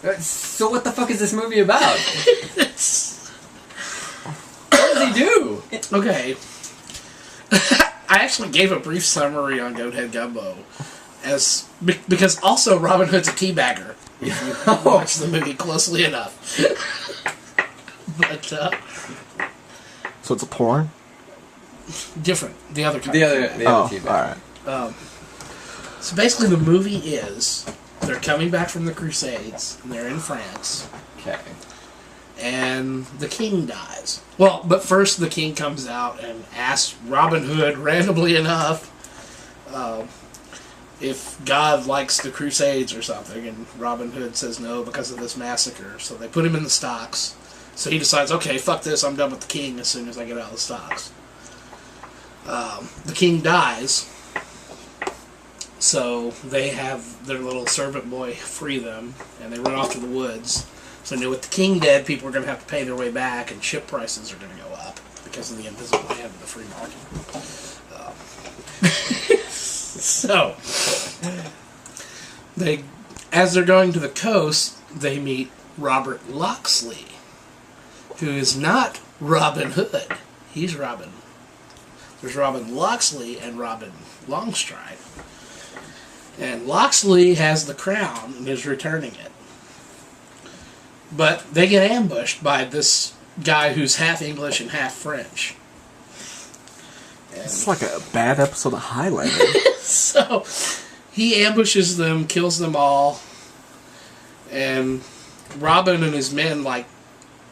So what the fuck is this movie about? What does he do? Okay. I actually gave a brief summary on Goathead Gumbo, because also Robin Hood's a teabagger. If you watch the movie closely enough. But So it's a porn? different. The other kind. The other teabag. Alright. So basically, the movie is they're coming back from the Crusades and they're in France. Okay. And the king dies. Well, but first the king comes out and asks Robin Hood, randomly enough, if God likes the Crusades or something, and Robin Hood says no because of this massacre. So they put him in the stocks. So he decides, okay, fuck this, I'm done with the king as soon as I get out of the stocks. The king dies, so they have their little servant boy free them, and they run off to the woods. So with the king dead, people are going to have to pay their way back, and ship prices are going to go up because of the invisible hand of the free market. So, as they're going to the coast, they meet Robert Locksley, who is not Robin Hood. He's Robin. There's Robin Locksley and Robin Longstride. And Locksley has the crown and is returning it. But they get ambushed by this guy who's half English and half French. It's like a bad episode of Highlander. So, he ambushes them, kills them all, and Robin and his men,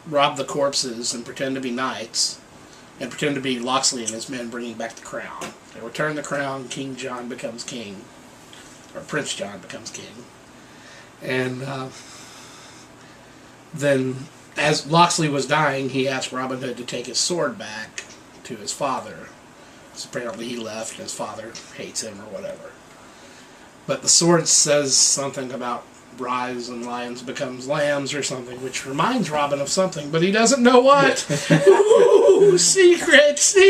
rob the corpses and pretend to be knights, and pretend to be Locksley and his men bringing back the crown. They return the crown, King John becomes king, or Prince John becomes king. And then, as Locksley was dying, he asked Robin Hood to take his sword back to his father. So apparently he left and his father hates him or whatever. But the sword says something about rise and lions becomes lambs or something, which reminds Robin of something, but he doesn't know what. Ooh, secret! So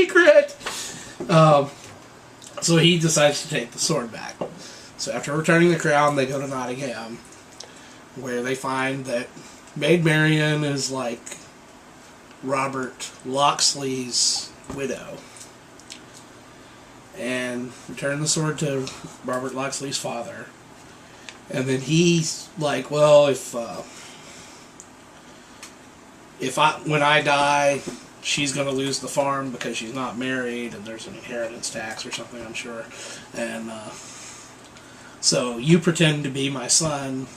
he decides to take the sword back. So after returning the crown, they go to Nottingham, where they find that Maid Marian is like Robert Locksley's widow. And return the sword to Robert Locksley's father. And then he's like, well, when I die, she's going to lose the farm because she's not married, and there's an inheritance tax or something, I'm sure. And so you pretend to be my son,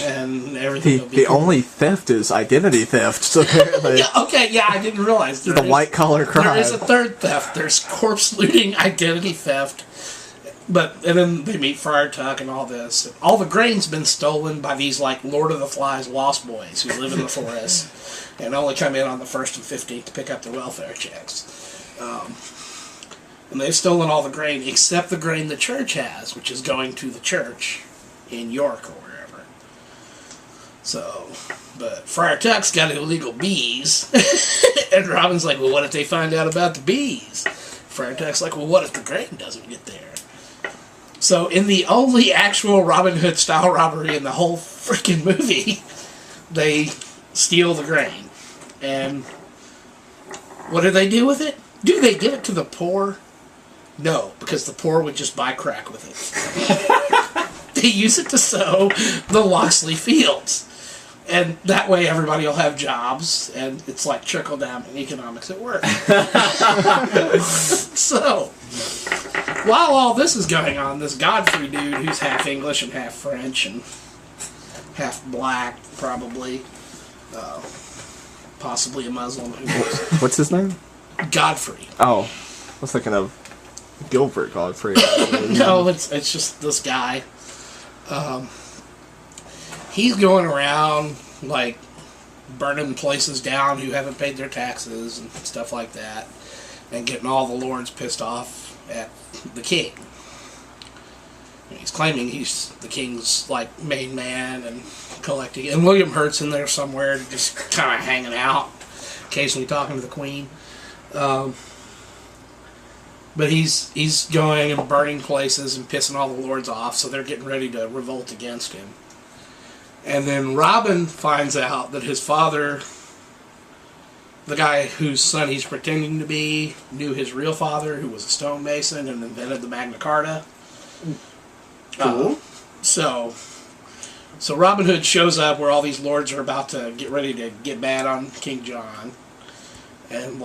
and everything will be The cool. only theft is identity theft, so apparently. I didn't realize. The white-collar crime. There is a third theft. There's corpse looting, identity theft. And then they meet Friar Tuck and all this. All the grain's been stolen by these, Lord of the Flies lost boys who live in the forest and only come in on the 1st and 15th to pick up their welfare checks. And they've stolen all the grain except the grain the church has, which is going to the church in York or wherever. So, but Friar Tuck's got illegal bees. And Robin's like, well, what if they find out about the bees? Friar Tuck's like, well, what if the grain doesn't get there? So, in the only actual Robin Hood style robbery in the whole freaking movie, they steal the grain. And what do they do with it? Do they give it to the poor? No, because the poor would just buy crack with it. They use it to sow the Locksley fields. And that way everybody will have jobs, and it's like trickle-down economics at work. So, while all this is going on, this Godfrey dude who's half English and half French and half black, probably, possibly a Muslim, who knows? What's his name? Godfrey. Oh, I was thinking of Gilbert Godfrey. No, it's just this guy. He's going around, burning places down who haven't paid their taxes and stuff like that, and getting all the lords pissed off at the king. And he's claiming he's the king's, main man and collecting. And William Hurt's in there somewhere, just kind of hanging out, occasionally talking to the queen. But he's going and burning places and pissing all the lords off, so they're getting ready to revolt against him. And then Robin finds out that his father, the guy whose son he's pretending to be, knew his real father, who was a stonemason and invented the Magna Carta. Cool. So Robin Hood shows up where all these lords are about to get ready to get mad on King John, and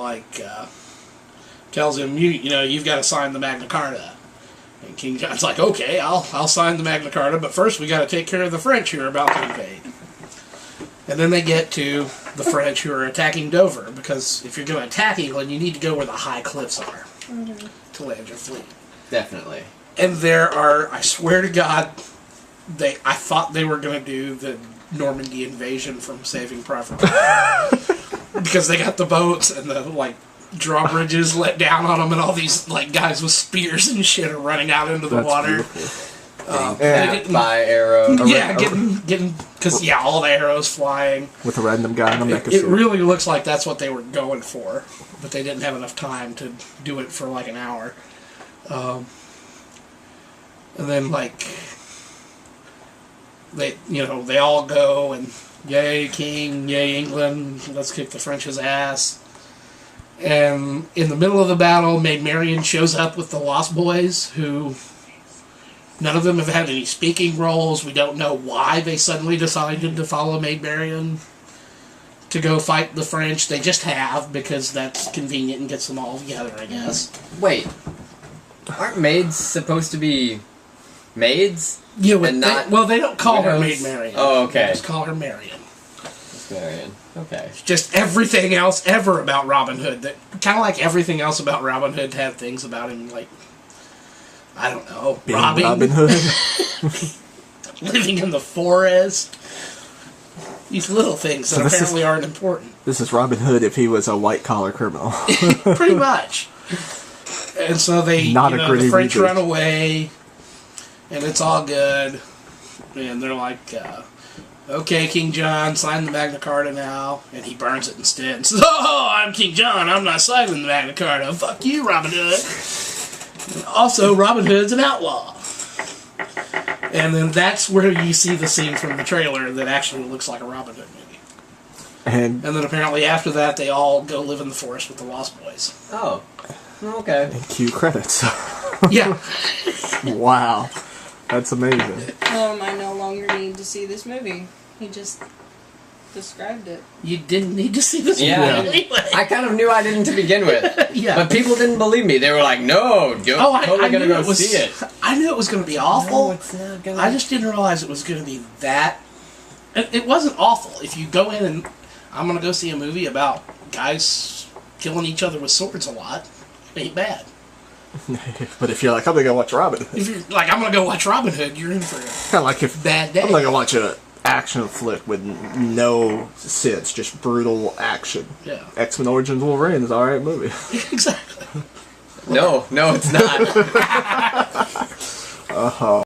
tells him, you've got to sign the Magna Carta. And King John's like, okay, I'll sign the Magna Carta, but first we got to take care of the French who are about to invade. And then they get to the French who are attacking Dover, because if you're going to attack England, you need to go where the high cliffs are to land your fleet. Definitely. And there are, I swear to God, I thought they were going to do the Normandy invasion from Saving Private Ryan. Because they got the boats and the, drawbridges let down on them, and all these guys with spears and shit are running out into the That's water. Getting by arrows. Yeah, getting because all the arrows flying With a random guy in a mecha it suit. really looks like that's what they were going for, but they didn't have enough time to do it for an hour. And then they all go and yay King, yay England, let's kick the French's ass. And in the middle of the battle, Maid Marian shows up with the Lost Boys, who none of them have had any speaking roles. We don't know why they suddenly decided to follow Maid Marian to go fight the French. They just have, because that's convenient and gets them all together, I guess. Wait. Aren't maids supposed to be maids? Yeah, And they don't call her widows? Maid Marian. Oh, okay. They just call her Marian. Marian. Okay. Just everything else ever about Robin Hood, that kind of like everything else about Robin Hood had things about him, I don't know, Being robbing, Robin Hood. living in the forest. These little things that this apparently aren't important. This is Robin Hood if he was a white-collar criminal. Pretty much. And so Not a the gritty French reboot. run away, and it's all good. And they're like, okay, King John, sign the Magna Carta now. And he burns it instead and says, oh, I'm King John, I'm not signing the Magna Carta. Fuck you, Robin Hood. And also, Robin Hood's an outlaw. And then that's where you see the scene from the trailer that actually looks like a Robin Hood movie. And And then apparently after that, they all go live in the forest with the Lost Boys. Oh. Okay. cue credits. Yeah. Wow. That's amazing. I no longer need to see this movie. He just described it. You didn't need to see this Yeah. movie anyway. I kind of knew I didn't to begin with. Yeah. But people didn't believe me. They were like, no, Oh, I totally gonna knew go it was, see it. I knew it was going to be awful. No, it's not gonna... I just didn't realize it was going to be that. It wasn't awful. If you go in and I'm going to go see a movie about guys killing each other with swords a lot, it ain't bad. But if you're like, I'm gonna go watch Robin Hood. If you're like, I'm going to go watch Robin Hood, you're in for a Kind of like if bad day. I'm gonna go watch an action flick with no sense, just brutal action. Yeah. X-Men Origins Wolverine is an alright movie. Exactly. No, it's not.